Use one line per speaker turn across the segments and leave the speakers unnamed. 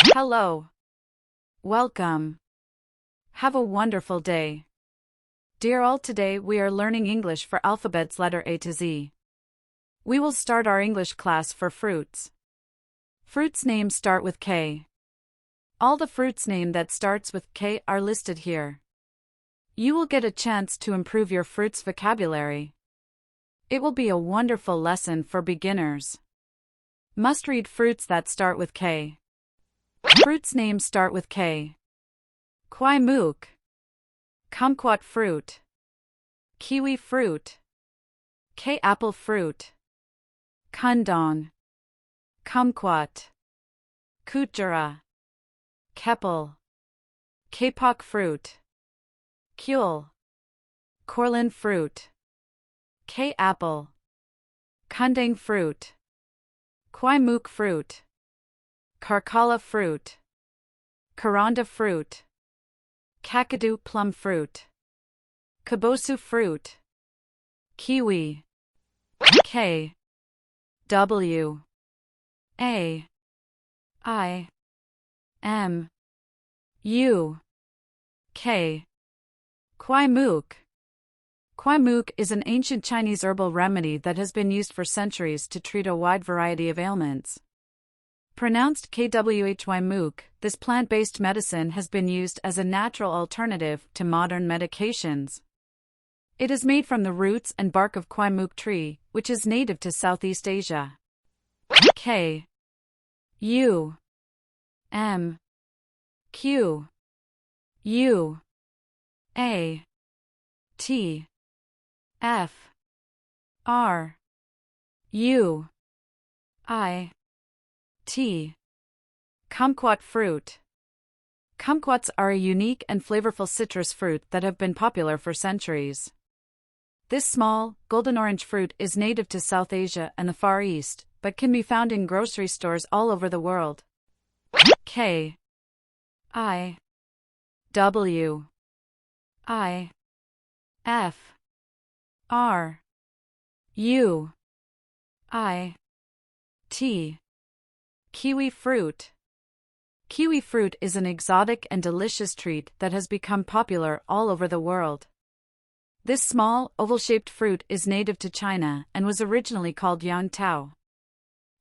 Hello. Welcome. Have a wonderful day. Dear all, today we are learning English for alphabets letter A to Z. We will start our English class for fruits. Fruits names start with K. All the fruits name that starts with K are listed here. You will get a chance to improve your fruits vocabulary. It will be a wonderful lesson for beginners. Must read fruits that start with K. Fruits names start with K. Kwai mook. Kumquat fruit. Kiwi fruit. K apple fruit. Kundong. Kumquat. Kutjara. Keppel. Kapok fruit. Kyul. Korlin fruit. K apple. Kundang fruit. Kwai mook fruit. Karkala fruit. Karanda fruit. Kakadu plum fruit. Kabosu fruit. Kiwi. K W A I M U K. Kwai mook. Kwai mook is an ancient Chinese herbal remedy that has been used for centuries to treat a wide variety of ailments. Pronounced kwhy mook, this plant-based medicine has been used as a natural alternative to modern medications. It is made from the roots and bark of kwai mook tree, which is native to Southeast Asia. K U M Q U A T F R U I T. Kumquat fruit. Kumquats are a unique and flavorful citrus fruit that have been popular for centuries. This small, golden-orange fruit is native to South Asia and the Far East, but can be found in grocery stores all over the world. K I W I F R U I T. Kiwi fruit. Kiwi fruit is an exotic and delicious treat that has become popular all over the world. This small, oval-shaped fruit is native to China and was originally called yang tao.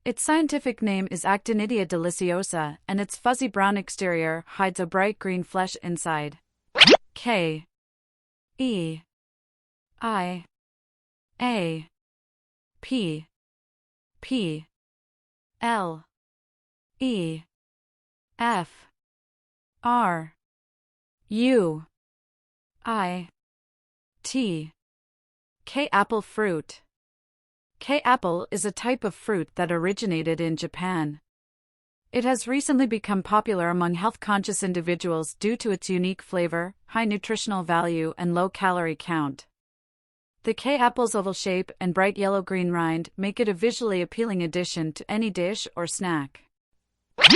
Its scientific name is Actinidia deliciosa, and its fuzzy brown exterior hides a bright green flesh inside. K E I A P P L E F R U I T. K apple fruit. K apple is a type of fruit that originated in Japan. It has recently become popular among health-conscious individuals due to its unique flavor, high nutritional value, and low calorie count. The K apple's oval shape and bright yellow-green rind make it a visually appealing addition to any dish or snack.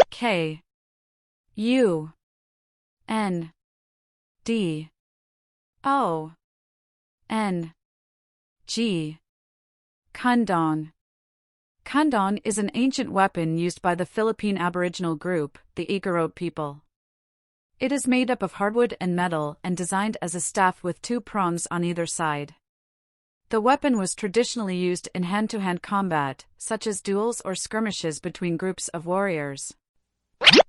K U N D O N G. Kundong. Kundong is an ancient weapon used by the Philippine Aboriginal group, the Igorot people. It is made up of hardwood and metal and designed as a staff with two prongs on either side. The weapon was traditionally used in hand-to-hand combat, such as duels or skirmishes between groups of warriors.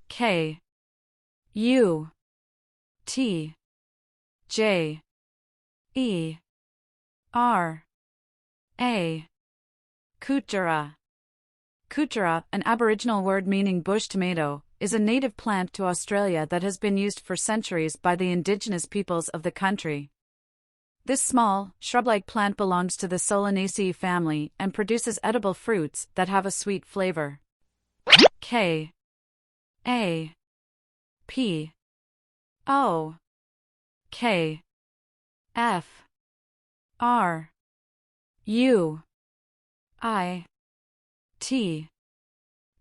K U T J E R A. Kutjara. Kutjara, an Aboriginal word meaning bush tomato, is a native plant to Australia that has been used for centuries by the indigenous peoples of the country. This small, shrub-like plant belongs to the Solanaceae family and produces edible fruits that have a sweet flavor. K A P O K F R U I T.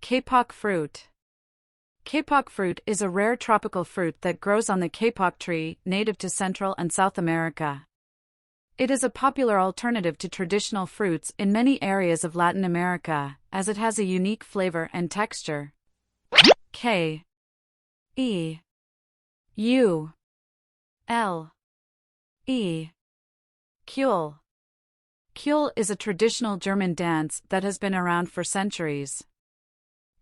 Kapok fruit. Kapok fruit is a rare tropical fruit that grows on the kapok tree, native to Central and South America. It is a popular alternative to traditional fruits in many areas of Latin America, as it has a unique flavor and texture. K E U L E Kuhl. Kuhl is a traditional German dance that has been around for centuries.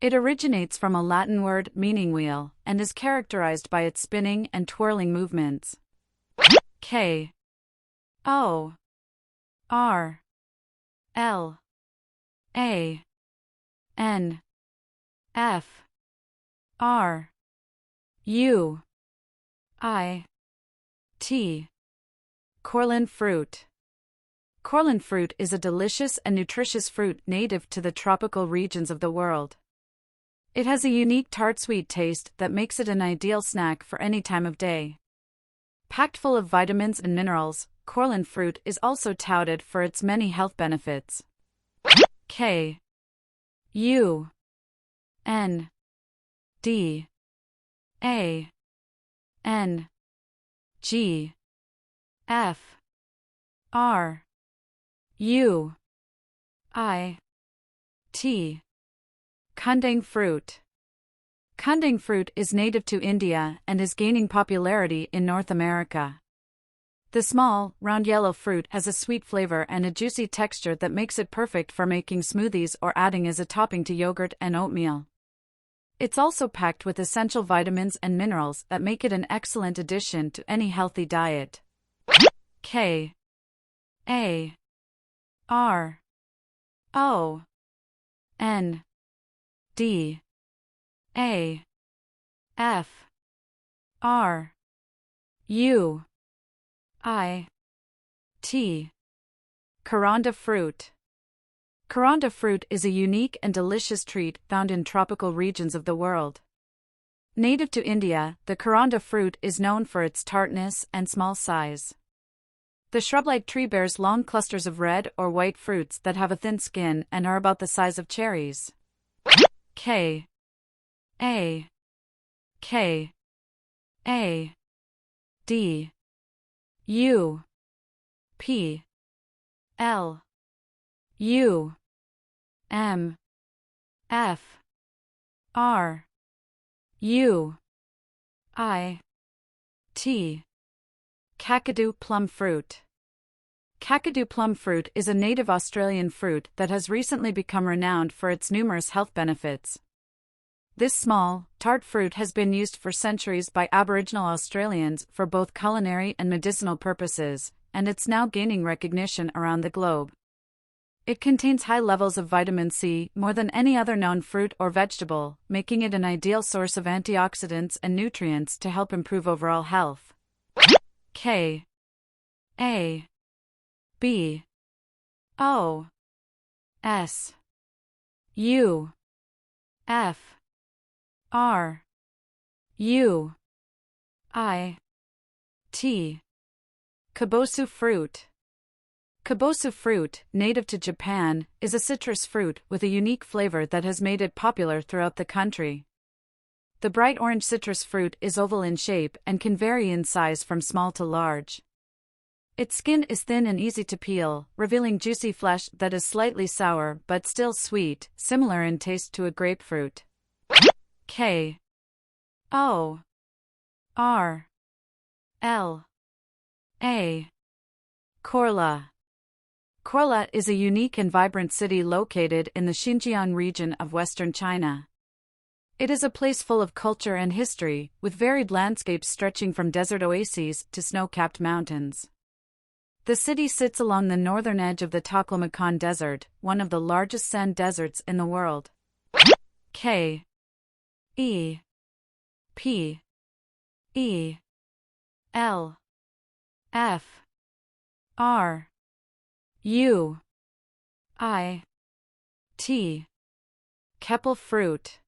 It originates from a Latin word meaning wheel and is characterized by its spinning and twirling movements. K O R L A N F R U I T. Corlin fruit. Corlin fruit is a delicious and nutritious fruit native to the tropical regions of the world. It has a unique tart-sweet taste that makes it an ideal snack for any time of day. Packed full of vitamins and minerals, Corlin fruit is also touted for its many health benefits. K U N D A N G F R U I T. Kundang fruit. Kundang fruit is native to India and is gaining popularity in North America. The small, round yellow fruit has a sweet flavor and a juicy texture that makes it perfect for making smoothies or adding as a topping to yogurt and oatmeal. It's also packed with essential vitamins and minerals that make it an excellent addition to any healthy diet. K A R O N D A F R U I T. Kuranda fruit. Kuranda fruit is a unique and delicious treat found in tropical regions of the world. Native to India, the kuranda fruit is known for its tartness and small size. The shrub-like tree bears long clusters of red or white fruits that have a thin skin and are about the size of cherries. K A K A D U P L U M F R U I T. Kakadu plum fruit. Kakadu plum fruit is a native Australian fruit that has recently become renowned for its numerous health benefits. This small, tart fruit has been used for centuries by Aboriginal Australians for both culinary and medicinal purposes, and it's now gaining recognition around the globe. It contains high levels of vitamin C, more than any other known fruit or vegetable, making it an ideal source of antioxidants and nutrients to help improve overall health. K A B O S U F R U I T. Kabosu fruit. Kabosu fruit, native to Japan, is a citrus fruit with a unique flavor that has made it popular throughout the country. The bright orange citrus fruit is oval in shape and can vary in size from small to large. Its skin is thin and easy to peel, revealing juicy flesh that is slightly sour but still sweet, similar in taste to a grapefruit. K O R L A. Korla. Korla is a unique and vibrant city located in the Xinjiang region of western China. It is a place full of culture and history, with varied landscapes stretching from desert oases to snow-capped mountains. The city sits along the northern edge of the Taklamakan Desert, one of the largest sand deserts in the world. K E P E L F R U I T. Keppel fruit.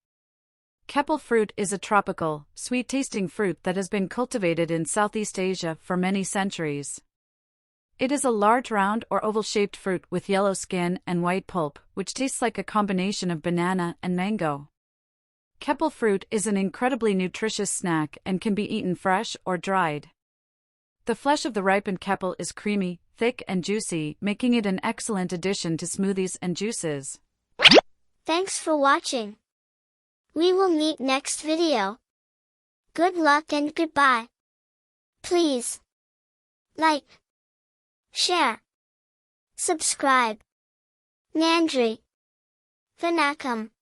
Keppel fruit is a tropical, sweet-tasting fruit that has been cultivated in Southeast Asia for many centuries. It is a large round or oval-shaped fruit with yellow skin and white pulp, which tastes like a combination of banana and mango. Keppel fruit is an incredibly nutritious snack and can be eaten fresh or dried. The flesh of the ripened keppel is creamy, thick and juicy, making it an excellent addition to smoothies and juices.
Thanks for watching. We will meet next video. Good luck and goodbye. Please like, share, subscribe. Nandri. Vanakkam.